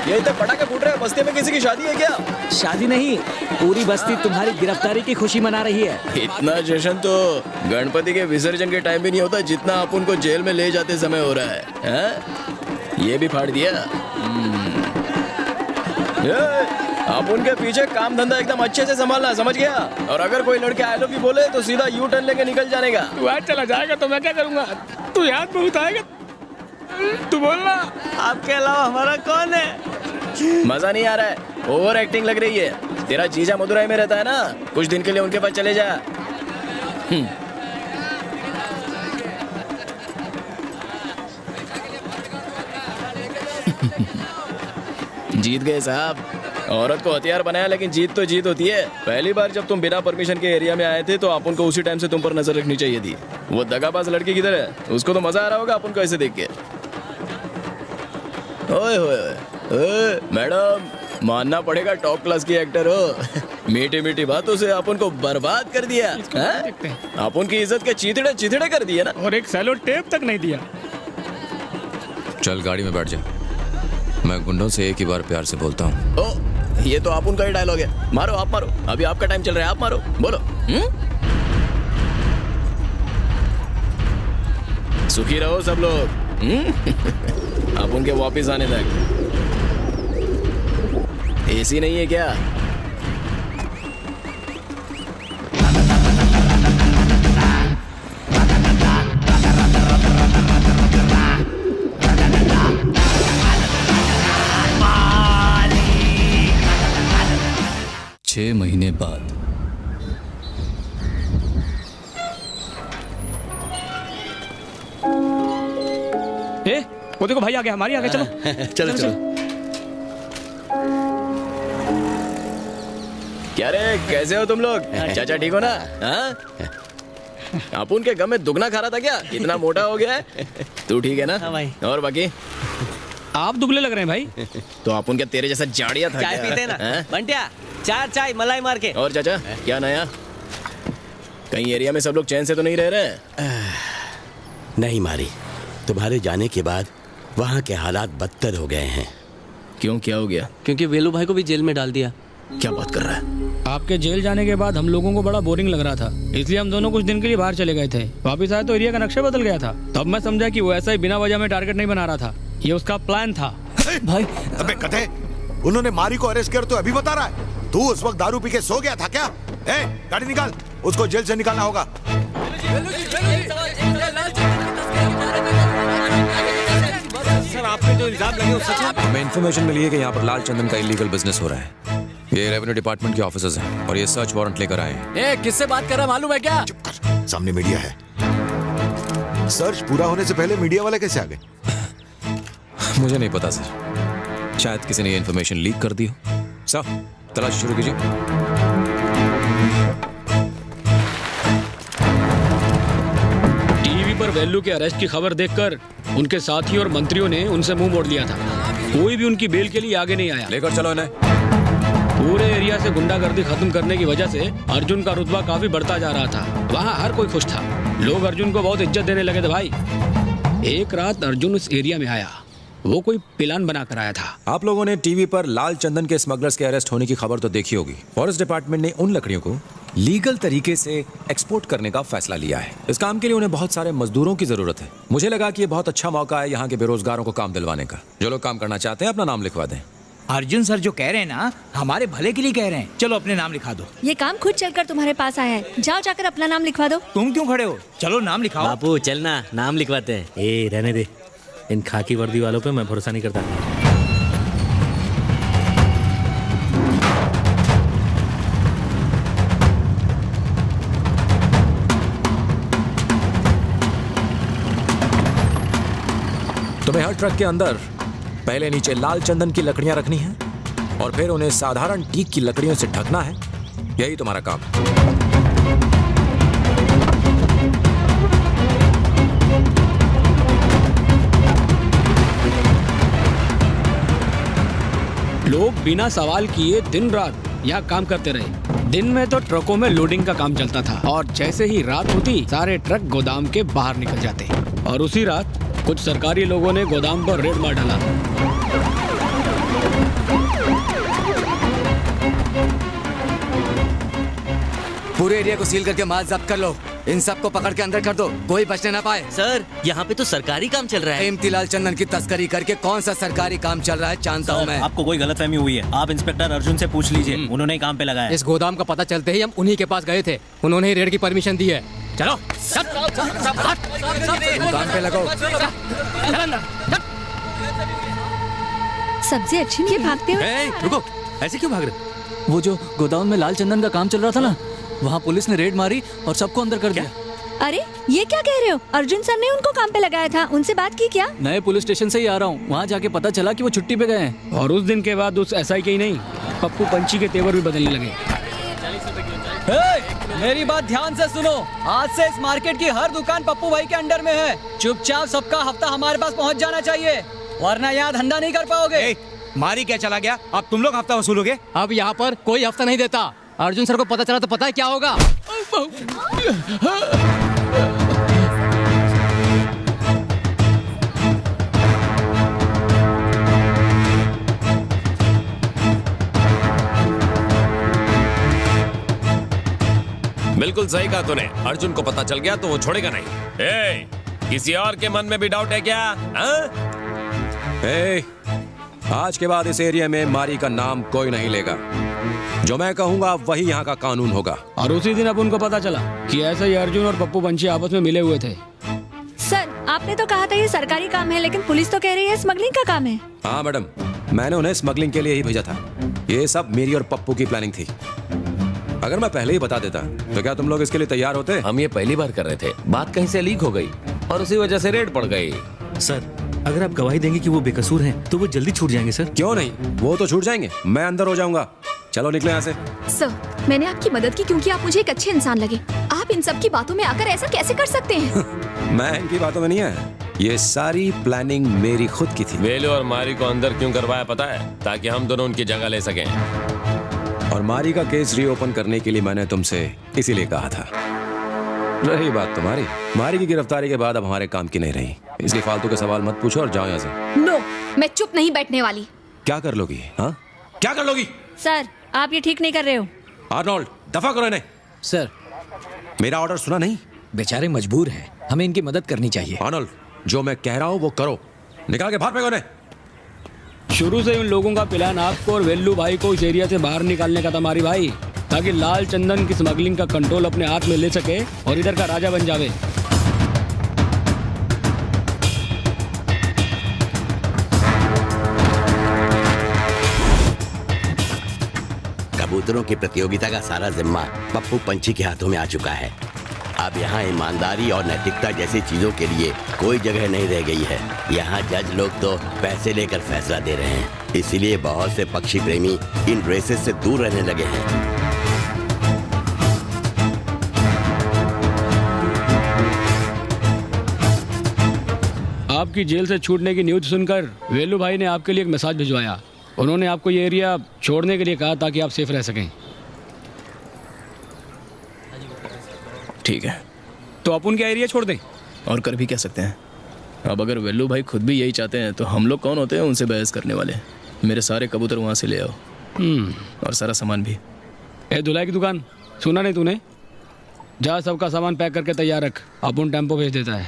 ये इतने पटाखे फूट रहे हैं, बस्ती में किसी की शादी है क्या? शादी नहीं, पूरी बस्ती तुम्हारी गिरफ्तारी की खुशी मना रही है। इतना जश्न तो गणपति के विसर्जन के टाइम भी नहीं होता जितना आप उनको जेल में ले जाते समय हो रहा है? ये भी फाड़ दिया। आप उनके पीछे काम धंधा एकदम अच्छे से संभालना, समझ गया? और अगर कोई लड़के आई लव यू बोले तो सीधा यू टर्न लेके निकल जाने का। तू आज चला जाएगा तो मैं क्या करूंगा? तू याद बहुत आएगा। तू बोलना, आपके अलावा हमारा कौन है? मजा नहीं आ रहा है, ओवर एक्टिंग लग रही है। तेरा जीजा मदुरई में रहता है ना, कुछ दिन के लिए उनके पास चले जा। जीत गए साहब। औरत को हथियार बनाया, लेकिन जीत तो जीत होती है। पहली बार जब तुम बिना परमिशन के एरिया में आए थे तो अपन को उसी टाइम से तुम पर नजर रखनी चाहिए थी। वो दगाबाज लड़की किधर है? उसको तो मजा आ रहा होगा अपन को ऐसे देख के। ओए ओए मैडम, मानना पड़ेगा टॉप क्लास की एक्टर हो। मीठी मीठी बातों से अपन को बर्बाद कर दिया। अपन की इज्जत के चीथड़े चिथड़े कर दिए ना। और एक सैलो टेप तक नहीं दिया। चल गाड़ी में बैठ जा। मैं गुंडों से एक ही बार प्यार से बोलता हूँ। ओ, ये तो आप उनका ही डायलॉग है। मारो, आप मारो, अभी आपका टाइम चल रहा है, आप मारो, बोलो। सुखी रहो सब लोग। आप उनके वापस आने तक। एसी नहीं है क्या? छह महीने बाद वो देखो भाई आ गया, हमारी आ गया। चलो चलो चलो। क्या रे, कैसे हो तुम लोग? चाचा ठीक हो ना? आप उनके गम में दुगना खा रहा था क्या? इतना मोटा हो गया है। तू ठीक है ना? हाँ भाई। और बाकी आप दुबले लग रहे हैं भाई। तो आप उनके तेरे जैसा जाड़िया था चाय क्या? पीते ना बंटिया, 4 चाय मलाई मार के। और चाचा क्या नया? कहीं एरिया में सब लोग चैन से तो नहीं रह रहे? नहीं मारी, तुम्हारे जाने के बाद वहाँ के हालात बदतर हो गए हैं। क्यों, क्या हो गया? क्योंकि वेलू भाई को भी जेल में डाल दिया। क्या बात कर रहा है? आपके जेल जाने के बाद हम लोगों को बड़ा बोरिंग लग रहा था, इसलिए हम दोनों कुछ दिन के लिए बाहर चले गए थे। वापस आए तो एरिया का नक्शा बदल गया था। तब मैं समझा कि वो ऐसा ही बिना वजह में टारगेट नहीं बना रहा था, ये उसका प्लान था। भाई अबे कथे, उन्होंने मारी को अरेस्ट कर तो अभी बता रहा है? तू उस वक्त दारू पी के सो गया था क्या? गाड़ी निकाल, उसको जेल से निकालना होगा। सर, आपने जो इल्जाम लगे वो सच है? हमें इन्फॉर्मेशन मिली है कि यहाँ पर लाल चंदन का इलीगल बिजनेस हो रहा है। ये रेवेन्यू डिपार्टमेंट के ऑफिसर्स हैं और ये सर्च वारंट लेकर आए हैं। किससे बात कर रहा मालूम है क्या? चुप कर, सामने मीडिया है। सर्च पूरा होने से पहले मीडिया वाले कैसे आ गए? मुझे नहीं पता सर, शायद किसी ने ये इन्फॉर्मेशन लीक कर दी हो। सर तलाश शुरू कीजिए। टीवी पर वेल्लू के अरेस्ट की खबर देखकर उनके साथी और मंत्रियों ने उनसे मुंह मोड़ लिया था। कोई भी उनकी बेल के लिए आगे नहीं आया। लेकर चलो इन्हें। पूरे एरिया से गुंडागर्दी खत्म करने की वजह से अर्जुन का रुतबा काफी बढ़ता जा रहा था। वहाँ हर कोई खुश था, लोग अर्जुन को बहुत इज्जत देने लगे थे भाई। एक रात अर्जुन उस एरिया में आया, वो कोई प्लान बना कर आया था। आप लोगों ने टीवी पर लाल चंदन के स्मगलर्स के अरेस्ट होने की खबर तो देखी होगी। फॉरेस्ट डिपार्टमेंट ने उन लकड़ियों को लीगल तरीके से एक्सपोर्ट करने का फैसला लिया है। इस काम के लिए उन्हें बहुत सारे मजदूरों की जरूरत है। मुझे लगा कि ये बहुत अच्छा मौका है यहाँ के बेरोजगारों को काम दिलवाने का। जो लोग काम करना चाहते हैं अपना नाम लिखवा दें। अर्जुन सर जो कह रहे हैं ना, हमारे भले के लिए कह रहे हैं। चलो अपने नाम लिखा दो। ये काम खुद चलकर तुम्हारे पास आया है, जाओ जाकर अपना नाम लिखवा दो। तुम क्यों खड़े हो? चलो नाम लिखाओ। बापू चलना, नाम लिखवाते हैं। ए रहने दे, इन खाकी वर्दी वालों पे मैं भरोसा नहीं करता। तुम्हें हर ट्रक के अंदर पहले नीचे लाल चंदन की लकड़ियां रखनी हैं और फिर उन्हें साधारण टीक की लकड़ियों से ढकना है। यही तुम्हारा काम है। लोग बिना सवाल किए दिन रात यहाँ काम करते रहे। दिन में तो ट्रकों में लोडिंग का काम चलता था और जैसे ही रात होती सारे ट्रक गोदाम के बाहर निकल जाते। और उसी रात कुछ सरकारी लोगों ने गोदाम पर रेड मार डाला। पूरे एरिया को सील करके माल जब्त कर लो। इन सबको पकड़ के अंदर कर दो, कोई बचने ना पाए। सर यहाँ पे तो सरकारी काम चल रहा है। इम्तिलाल चंदन की तस्करी करके कौन सा सरकारी काम चल रहा है जानता हूँ मैं। आपको कोई गलतफहमी हुई है, आप इंस्पेक्टर अर्जुन से पूछ लीजिए, उन्होंने ही काम पे लगाया। इस गोदाम का पता चलते ही हम उन्हीं के पास गए थे, उन्होंने ही रेड की परमिशन दी है। चलो काम पे लगो। सब्जी अच्छी नहीं है, भागते हुए। रुको, ऐसे क्यों भाग रहे? वो जो गोदाम में लाल चंदन का काम चल रहा था ना, वहाँ पुलिस ने रेड मारी और सबको अंदर कर दिया। अरे ये क्या कह रहे हो? अर्जुन सर ने उनको काम पे लगाया था, उनसे बात की क्या? नए पुलिस स्टेशन से ही आ रहा हूँ, वहाँ जाके पता चला कि वो छुट्टी पे गए हैं। और उस दिन के बाद उस एसआई के ही नहीं, पप्पू पंची के तेवर भी बदलने लगे। मेरी बात ध्यान से सुनो, आज से इस मार्केट की हर दुकान पप्पू भाई के अंडर में है। चुपचाप सबका हफ्ता हमारे पास पहुँच जाना चाहिए, वरना यहाँ धंधा नहीं कर पाओगे। मारी क्या चला गया, अब तुम लोग हफ्ता वसूलोगे? अब यहाँ पर कोई हफ्ता नहीं देता। अर्जुन सर को पता चला तो पता है क्या होगा। बिल्कुल सही कहा तूने, अर्जुन को पता चल गया तो वो छोड़ेगा नहीं। किसी और के मन में भी डाउट है क्या? आज के बाद इस एरिया में मारी का नाम कोई नहीं लेगा। जो मैं कहूंगा वही यहाँ का कानून होगा। और उसी दिन अब उनको पता चला कि ऐसे ही अर्जुन और पप्पू पंची आपस में मिले हुए थे। सर आपने तो कहा था ये सरकारी काम है, लेकिन पुलिस तो कह रही है स्मगलिंग का काम है। हाँ मैडम, मैंने उन्हें स्मगलिंग के लिए ही भेजा था। ये सब मेरी और पप्पू की प्लानिंग थी। अगर मैं पहले ही बता देता तो क्या तुम लोग इसके लिए तैयार होते? हम ये पहली बार कर रहे थे, बात कहीं से लीक हो गई और उसी वजह से रेड पड़ गई। सर अगर आप गवाही देंगे कि वो बेकसूर हैं, तो वो जल्दी छूट जाएंगे। सर क्यों नहीं, वो तो छूट जाएंगे, मैं अंदर हो जाऊंगा। चलो निकले यहाँ से। सर मैंने आपकी मदद की क्योंकि आप मुझे एक अच्छे इंसान लगे। आप इन सब की बातों में आकर ऐसा कैसे कर सकते हैं? मैं इनकी बातों में नहीं आया, ये सारी प्लानिंग मेरी खुद की थी। वेलू और मारी को अंदर क्यों करवाया पता है? ताकि हम दोनों उनकी जगह ले सकें। और मारी का केस रीओपन करने के लिए मैंने तुमसे इसीलिए कहा था। रही बात तुम्हारी, मारी की गिरफ्तारी के बाद अब हमारे काम की नहीं रही, इसलिए फालतू के सवाल मत पूछो और जाओ यहाँ से। नो, मैं चुप नहीं बैठने वाली। क्या कर लोगी? हाँ क्या कर लोगी? सर आप ये ठीक नहीं कर रहे हो। आर्नोल्ड दफा करो इन्हें। सर मेरा ऑर्डर सुना नहीं? बेचारे मजबूर हैं, हमें इनकी मदद करनी चाहिए। आर्नोल्ड जो मैं कह रहा हूँ वो करो, निकाल के बाहर फेंको इन्हें। शुरू से उन लोगों का प्लान आपको और वेल्लू भाई को इस एरिया से बाहर निकालने का था मारी भाई, ताकि लाल चंदन की स्मगलिंग का कंट्रोल अपने हाथ में ले सके और इधर का राजा बन जावे। कबूतरों की प्रतियोगिता का सारा जिम्मा पप्पू पंची के हाथों में आ चुका है। अब यहाँ ईमानदारी और नैतिकता जैसी चीजों के लिए कोई जगह नहीं रह गई है। यहाँ जज लोग तो पैसे लेकर फैसला दे रहे हैं, इसीलिए बहुत से पक्षी प्रेमी इन रेसेस से दूर रहने लगे हैं। आपकी जेल से छूटने की न्यूज सुनकर वेलू भाई ने आपके लिए एक मैसेज भिजवाया। उन्होंने आपको ये एरिया छोड़ने के लिए कहा ताकि आप सेफ रह सकें। ठीक है, तो आप उनका एरिया छोड़ दें। और कर भी क्या सकते हैं? अब अगर वेल्लू भाई खुद भी यही चाहते हैं तो हम लोग कौन होते हैं उनसे बहस करने वाले? मेरे सारे कबूतर वहाँ से ले आओ और सारा सामान भी। ए धुलाई की दुकान, सुना नहीं तूने? जा सबका सामान पैक करके तैयार रख, अपन टेम्पो भेज देता है।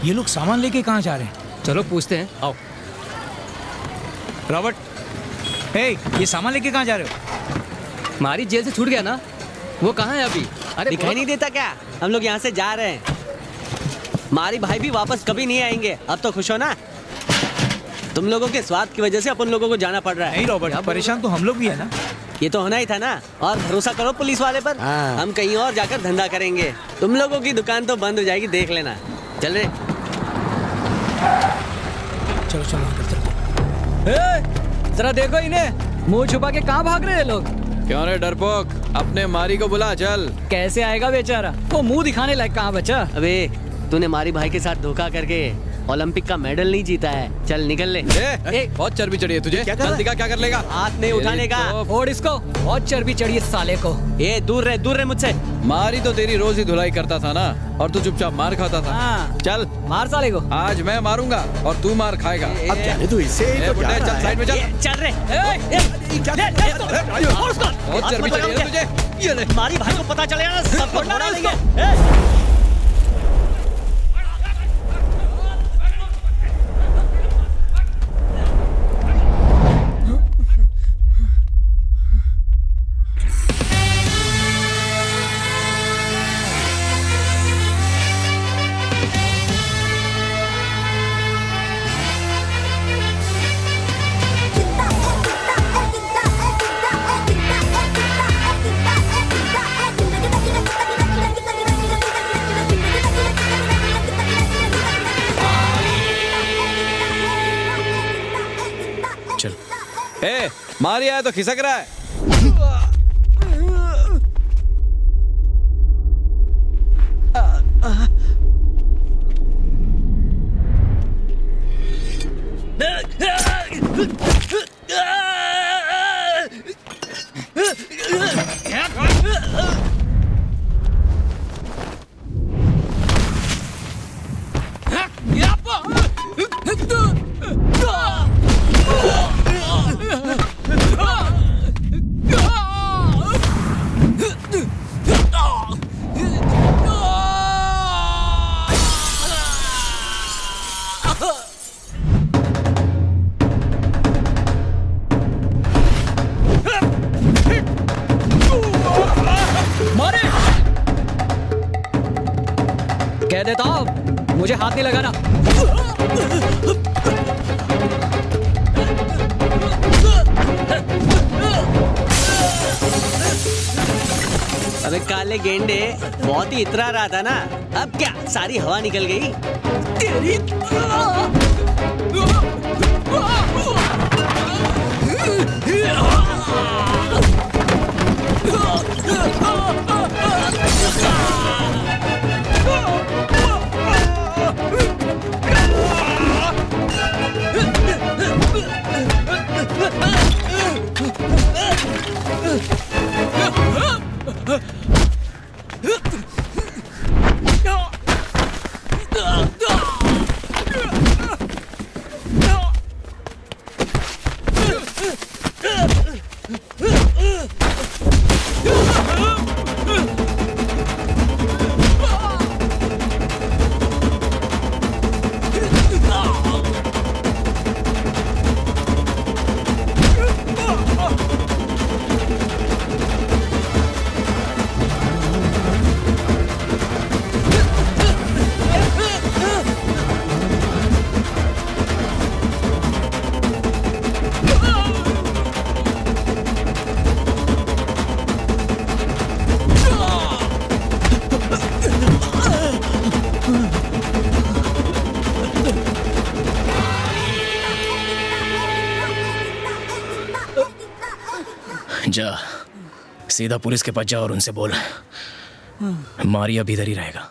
ये लोग सामान लेके कहाँ जा रहे हैं? चलो पूछते हैं, आओ। रॉबर्ट, ये सामान लेके कहाँ जा रहे हो? मारी जेल से छूट गया ना, वो कहाँ है अभी? अरे दिखाई नहीं देता क्या? हम लोग यहाँ से जा रहे हैं। मारी भाई भी वापस कभी नहीं आएंगे। अब तो खुश हो ना? तुम लोगों के स्वाद की वजह से अपन लोगों को जाना पड़ रहा है। नहीं रॉबर्ट, परेशान तो हम लोग भी है ना। ये तो होना ही था ना। और भरोसा करो पुलिस वाले पर, हम कहीं और जाकर धंधा करेंगे। तुम लोगों की दुकान तो बंद हो जाएगी, देख लेना। चल रहे, चलो चलो जरा देखो इन्हें, मुंह छुपा के कहाँ भाग रहे हैं लोग? क्यों रे डरपोक, अपने मारी को बुला। चल। कैसे आएगा बेचारा, वो मुंह दिखाने लायक कहाँ बचा? अबे तूने मारी भाई के साथ धोखा करके ओलंपिक का मेडल नहीं जीता है। चल निकल ले। बहुत चर्बी चढ़ी है तुझे। क्या कर चल रहा है? दिखा क्या कर लेगा। हाथ नहीं उठाने का। और इसको बहुत चर्बी चढ़ी है साले को। ए दूर रहे मुझसे। मारी तो तेरी रोज ही धुलाई करता था ना, और तू चुपचाप मार खाता था। हाँ। चल मार साले को। आज मैं मारूंगा और तू मार खाएगा। अब जाने तू इससे ही तो जा बुड्ढे, रहा चल है। साइड में चल। चल रे। बहुत चर्बी चढ़ी है तुझे। ये ले। मारी भाई को पता चलेगा ना सबको छोड़ा लेंगे। चल ए, मारी आया तो खिसक रहा है। कह देता हूँ मुझे हाथ नहीं लगाना। अबे काले गेंडे बहुत ही इतरा रहा था ना, अब क्या सारी हवा निकल गई तेरी। जा सीधा पुलिस के पास जा और उनसे बोल मारिया भी इधर ही रहेगा।